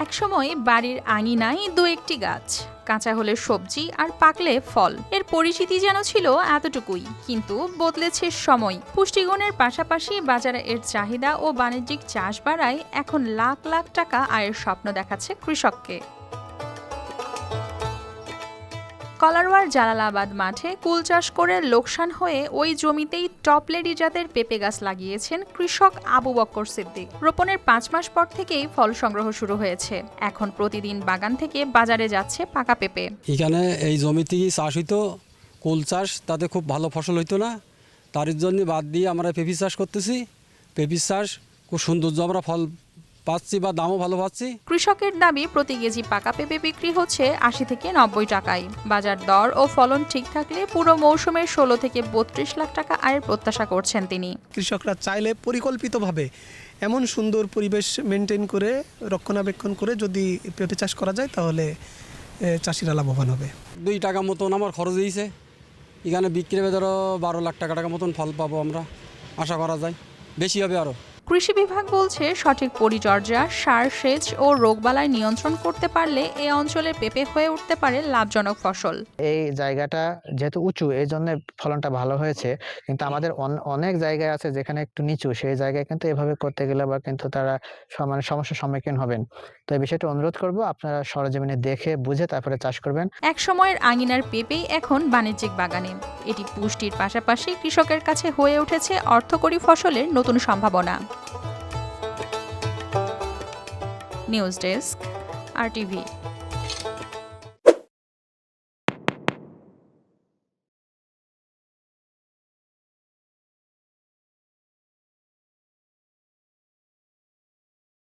একসময় বাড়ির আঙিনায় দু একটি গাছ, কাঁচা হলে সবজি আর পাকলে ফল। এর পরিচিতি যেন ছিল এতটুকুই, কিন্তু বদলেছে সময়। পুষ্টিগুণের পাশাপাশি বাজারে এর চাহিদা ও বাণিজ্যিক চাষ বাড়ায় এখন লাখ লাখ টাকা আয়ের স্বপ্ন দেখাচ্ছে কৃষককে। কলারোয়ার জালালাবাদ মাঠে কুল চাষ করে লোকসান হয়ে ওই জমিতেই টপলেডি জাতের পেঁপে গাছ লাগিয়েছেন কৃষক আবু বক্কর সিদ্দিক। রোপণের 5 মাস পর থেকেই ফল সংগ্রহ শুরু হয়েছে। এখন প্রতিদিন বাগান থেকে বাজারে যাচ্ছে পাকা পেঁপে। এখানে এই জমিতেই চাষ হইতো কুল চাষ, তাতে খুব ভালো ফসল হইতো না, তার জন্য বাদ দিয়ে আমরা পেঁপে চাষ করতেছি। পেঁপে চাষ খুব সৌন্দর্য, আমরা ফল পাচ্ছি বা দামও ভালো পাচ্ছি। কৃষকের দাবি প্রতি কেজি পাকা পেঁপে বিক্রি হচ্ছে 80 থেকে 90 টাকায়। বাজার দর ও ফলন ঠিক থাকলে পুরো মৌসুমে 16 থেকে 32 লাখ টাকা আয়ের প্রত্যাশা করছেন তিনি। কৃষকরা চাইলে পরিকল্পিতভাবে এমন সুন্দর পরিবেশ মেনটেন করে রক্ষণাবেক্ষণ করে যদি পেঁপে চাষ করা যায় তাহলে চাষিরা লাভবান হবে। 2 টাকা মতন আমার খরচ হয়েছে, এখানে বিক্রি হবে ধরো 12 লাখ টাকা মতন ফল পাবো আমরা, আশা করা যায় বেশি হবে আরও। কৃষি বিভাগ বলছে সঠিক পরিচর্যা, সার, সেচ ও রোগবালাই নিয়ন্ত্রণ করতে পারলে এই অঞ্চলের পেঁপে হয়ে উঠতে পারে লাভজনক ফসল। এই জায়গাটা যেহেতু উঁচু, এই জন্য ফলনটা ভালো হয়েছে, কিন্তু আমাদের অনেক জায়গায় আছে যেখানে একটু নিচু, সেই জায়গায় কিন্তু এভাবে করতে গেলে বা কিন্তু তারা সমস্যার সম্মুখীন হবেন। তো এই বিষয়টা অনুরোধ করব, আপনারা সরেজমিনে দেখে বুঝে তারপরে চাষ করবেন। এক সময়ের আঙিনার পেঁপেই এখন বাণিজ্যিক বাগানে। এটি পুষ্টির পাশাপাশি কৃষকের কাছে হয়ে উঠেছে অর্থকরী ফসলের নতুন সম্ভাবনা। News desk, RTV।